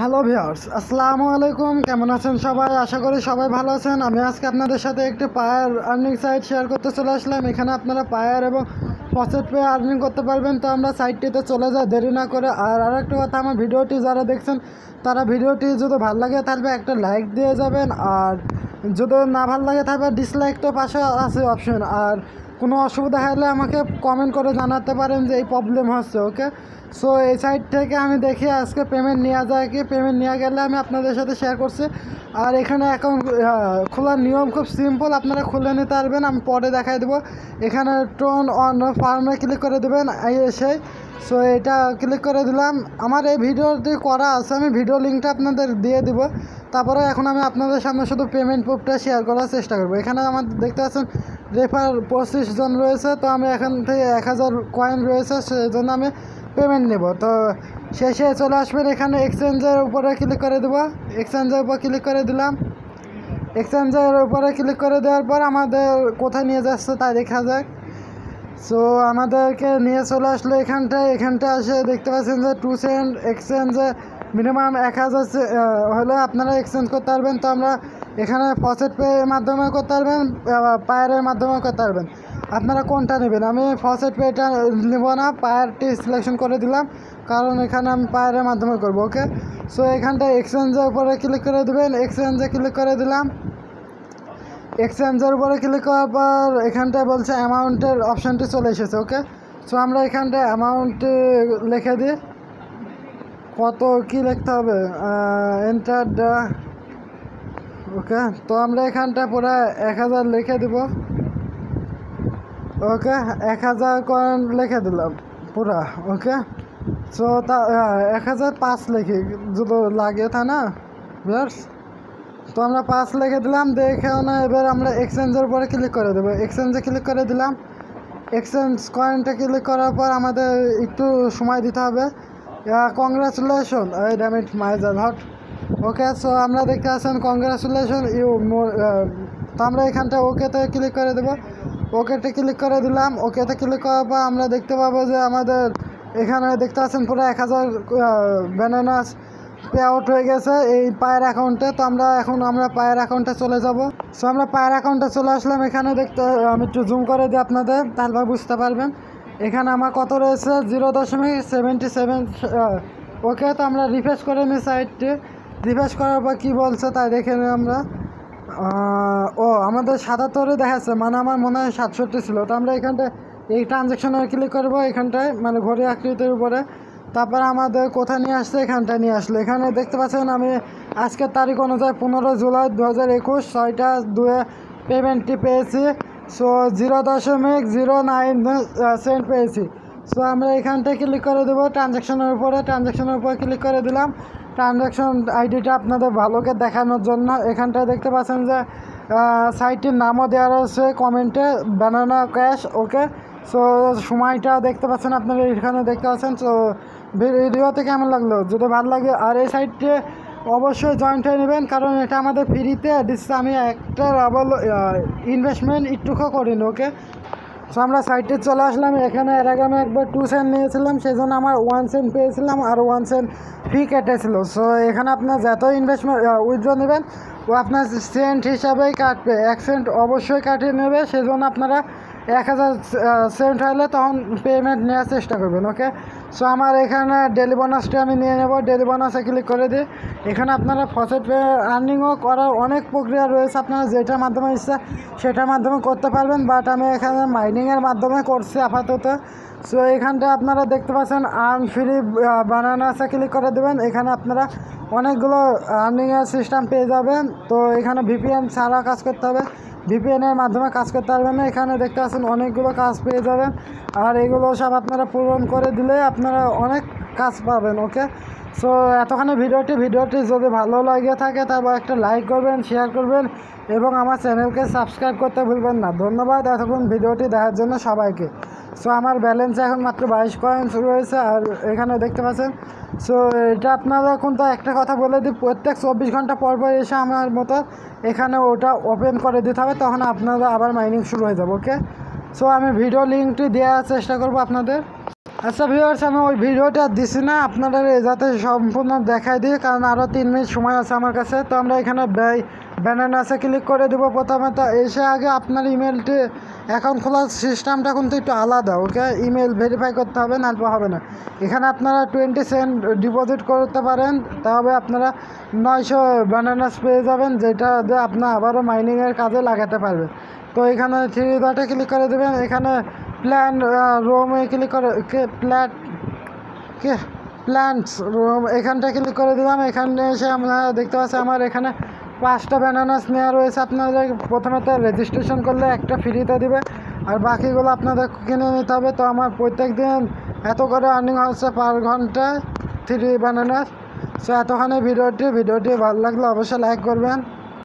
Hello viewers, আসসালামু আলাইকুম। কেমন আছেন সবাই? আশা করি সবাই ভালো আছেন। আমি আজকে আপনাদের সাথে একটি পায়ার আর্নিং সাইট শেয়ার করতে চলে আসলাম। এখানে আপনারা পায়ার এবং ফসেট পেয়ে আর্নিং করতে পারবেন। তো আমরা সাইটটিতে চলে যাই দেরি না করে। আর আরেকটা কথা, আমার ভিডিওটি যারা দেখছেন তারা ভিডিওটি যদি ভালো লাগে তাহলে একটা লাইক দিয়ে যাবেন, আর যদি না ভালো লাগে তাহলে ডিসলাইক তো পাশে আছে অপশন। আর কোনো অসুবিধা হলে আমাকে কমেন্ট করে জানাতে পারেন যে এই প্রবলেম হচ্ছে। ওকে, সো এই সাইট থেকে আমি দেখি আজকে পেমেন্ট নেওয়া যায় কি। পেমেন্ট নেওয়া গেলে আমি আপনাদের সাথে শেয়ার করছি। আর এখানে অ্যাকাউন্ট খোলার নিয়ম খুব সিম্পল, আপনারা খুলে নিতে পারবেন। আমি পরে দেখাই দেবো। এখানে টোন অন ফার্মে ক্লিক করে দেবেন এসে। সো এটা ক্লিক করে দিলাম। আমার এই ভিডিওটি করা আছে, আমি ভিডিও লিঙ্কটা আপনাদের দিয়ে দিব। তারপরে এখন আমি আপনাদের সামনে শুধু পেমেন্ট প্রুফটা শেয়ার করার চেষ্টা করবো। এখানে আমার দেখতে পাচ্ছেন রেফার 25 জন রয়েছে। তো আমি এখান থেকে 1000 কয়েন রয়েছে, সেই জন্য আমি পেমেন্ট নেব। তো শেষে চলে আসবেন, এখানে এক্সচেঞ্জের উপরে ক্লিক করে দেবো। এক্সচেঞ্জের উপর ক্লিক করে দিলাম। এক্সচেঞ্জের উপরে ক্লিক করে দেওয়ার পর আমাদের কোথায় নিয়ে যাচ্ছে তা দেখা যাক। সো আমাদেরকে নিয়ে চলে আসলো এখানটা আসে দেখতে পাচ্ছেন যে 2 সেন্ট এক্সচেঞ্জে মিনিমাম 1000 হলে আপনারা এক্সচেঞ্জ করতে পারবেন। তো আমরা এখানে ফসেট পের মাধ্যমে করতে পারবেন, পায়ারের মাধ্যমে করতে পারবেন। আপনারা কোনটা নেবেন? আমি ফসেট পেটা নেব না, পায়ারটি সিলেকশন করে দিলাম, কারণ এখানে আমি পায়ারের মাধ্যমে করব। ওকে, সো এখানটা এক্সচেঞ্জের উপরে ক্লিক করে দেবেন। এক্সচেঞ্জে ক্লিক করে দিলাম। এক্সচেঞ্জের উপরে ক্লিক করার পর এখানটায় বলছে অ্যামাউন্টের অপশানটি চলে এসেছে। ওকে, সো আমরা এখানটায় অ্যামাউন্ট লিখে দিই। কত কি লিখতে হবে? Enter the. ওকে, তো আমরা এখানটা পুরো 1000 লিখে দিব। ওকে, 1000 কয়েন লিখে দিলাম পুরা। ওকে, সো তা 1005 লিখি যদি লাগে, তা না ভিউয়ার্স? তো আমরা 5 লিখে দিলাম। দেখে না, এবার আমরা এক্সচেঞ্জের উপরে ক্লিক করে দেবো। এক্সচেঞ্জে ক্লিক করে দিলাম। এক্সচেঞ্জ কয়েনটা ক্লিক করার পর আমাদের একটু সময় দিতে হবে। কংগ্রাচুলেশন, এই ড্যামিট মাইজাল হট। ওকে, সো আমরা দেখতে পাচ্ছেন কংগ্রাচুলেশন ইউ মোর। তো আমরা এখানটা ওকেতে ক্লিক করে দেবো। ওকেতে ক্লিক করে দিলাম। ওকেতে ক্লিক করার পর আমরা দেখতে পাবো যে আমাদের এখানে দেখতে পাচ্ছেন পুরো 1000 ব্যানানাস পে আউট হয়ে গেছে এই পায়ের অ্যাকাউন্টে। তো আমরা পায়ের অ্যাকাউন্টে চলে যাব। সো আমরা পায়ের অ্যাকাউন্টে চলে আসলাম। এখানে দেখতে আমি একটু জুম করে দিই আপনাদের, তাহলে বুঝতে পারবেন। এখানে আমার কত রয়েছে? 0.77। ওকে, তো আমরা রিফ্রেশ করে নিই সাইটটি। রিফ্রেশ করার পর কী বলছে তাই দেখে নিই আমরা। আমাদের 77 দেখাচ্ছে, মানে আমার মনে হয় 67 ছিল। তো আমরা এখানটায় এই ট্রানজ্যাকশনে ক্লিক করবো, এখানটায় মানে ঘড়ি আকৃতির উপরে। তারপর আমাদের কোথায় নিয়ে আসছে? এখানটায় নিয়ে আসলো। এখানে দেখতে পাচ্ছেন আমি আজকের তারিখ অনুযায়ী 15 জুলাই 2021 6টা 2 পেমেন্টটি পেয়েছি। সো 0.09 সেন্ট পেয়েছি। সো আমরা এখানটায় ক্লিক করে দেবো ট্রানজ্যাকশনের উপরে। ট্রানজ্যাকশনের উপরে ক্লিক করে দিলাম। ট্রানজ্যাকশন আইডিটা আপনাদের ভালোকে দেখানোর জন্য এখানটায় দেখতে পাচ্ছেন যে সাইটটির নামও দেওয়া রয়েছে কমেন্টে, ব্যানানা ক্যাশ। ওকে, সো সময়টা দেখতে পাচ্ছেন আপনারা এখানে দেখতে পাচ্ছেন। সো ভিডিওতে কেমন লাগলো? যদি ভালো লাগে আর এই সাইটটি অবশ্যই জয়েন্ট হয়ে নেবেন, কারণ এটা আমাদের ফ্রিতে দিচ্ছে। আমি একটা ইনভেস্টমেন্ট একটুকু করিনি। ওকে, সো আমরা সাইটে চলে আসলাম। এখানে এর আগে আমি একবার 2 সেন্ট নিয়েছিলাম, সেই জন্য আমার 1 সেন্ট পেয়েছিলাম আর 1 সেন্ট ফি কেটেছিল। সো এখানে আপনার যত ইনভেস্টমেন্ট উইথড্র নেবেন ও আপনার সেন্ট হিসাবেই কাটবে। 1 সেন্ট অবশ্যই কাটিয়ে নেবে, সেই জন্য আপনারা 1000 সেন্ট হলে তখন পেমেন্ট নেওয়ার চেষ্টা করবেন। ওকে, সো আমার এখানে ডেলি বোনাসটা আমি নিয়ে নেব। ডেলি বোনাসে ক্লিক করে দিই। এখানে আপনারা ফসেট পে আর্নিংও করার অনেক প্রক্রিয়া রয়েছে, আপনারা যেটার মাধ্যমে ইচ্ছা সেটার মাধ্যমে করতে পারবেন। বাট আমি এখানে মাইনিংয়ের মাধ্যমে করছি আপাতত। সো এখানটা আপনারা দেখতে পাচ্ছেন আর্ন ফ্রি বানানাসে ক্লিক করে দেবেন। এখানে আপনারা অনেকগুলো আর্নিংয়ের সিস্টেম পেয়ে যাবেন। তো এখানে ভিপিএন ছাড়া কাজ করতে হবে, ভিপিএনের মাধ্যমে কাজ করতে পারবেন না। এখানে দেখতে পাচ্ছেন অনেকগুলো কাজ পেয়ে যাবেন, আর এগুলো সব আপনারা পূরণ করে দিলে আপনারা অনেক কাজ পাবেন। ওকে, সো এতক্ষণে ভিডিওটি যদি ভালো লাগে থাকে তারপর একটা লাইক করবেন, শেয়ার করবেন এবং আমার চ্যানেলকে সাবস্ক্রাইব করতে ভুলবেন না। ধন্যবাদ এতক্ষণ ভিডিওটি দেখার জন্য সবাইকে। সো আমার ব্যালেন্স এখন মাত্র 22 কয়েন রয়েছে, আর এখানে দেখতে পাচ্ছেন। সো এটা আপনারা কিন্তু একটা কথা বলে দিই, প্রত্যেক 24 ঘন্টা পর পর এসে আমার মতো এখানে ওটা ওপেন করে দিতে হবে, তখন আপনারা আবার মাইনিং শুরু হয়ে যাবে। ওকে, সো আমি ভিডিও লিঙ্কটি দেওয়ার চেষ্টা করব আপনাদের। আচ্ছা ভিউয়ার্স, আমি ওই ভিডিওটা দিছি না আপনাদের যাতে সম্পূর্ণ দেখাই দিই, কারণ আরও 3 মিনিট সময় আছে আমার কাছে। তো আমরা এখানে ব্যানানাসে ক্লিক করে দেবো প্রথমে। তো এসে আগে আপনার ইমেলটি অ্যাকাউন্ট খোলার সিস্টেমটা কিন্তু একটু আলাদা, ওকে ইমেল ভেরিফাই করতে হবে, নাহলে হবে না। এখানে আপনারা 20 সেন্ট ডিপোজিট করতে পারেন, তবে আপনারা 900 ব্যানানাস পেয়ে যাবেন, যেটা দিয়ে আপনার আবারও মাইনিংয়ের কাজে লাগাতে পারবেন। তো এখানে 3 ডটে ক্লিক করে দেবেন, এখানে প্ল্যান রোমে ক্লিক করে প্ল্যান্টস রুম এখানটা ক্লিক করে দিলাম। এখানে এসে আমরা দেখতে পাচ্ছি আমার এখানে 5টা ব্যানানাস নেওয়া রয়েছে। আপনাদের প্রথমে তো রেজিস্ট্রেশন করলে একটা ফ্রিতে দিবে, আর বাকিগুলো আপনাদের কিনে নিতে হবে। তো আমার প্রত্যেক দিন এত করে আর্নিং হচ্ছে পার ঘন্টায় 3 ব্যানানাস। সো এতখানি ভিডিওটি ভালো লাগলে অবশ্যই লাইক করবেন।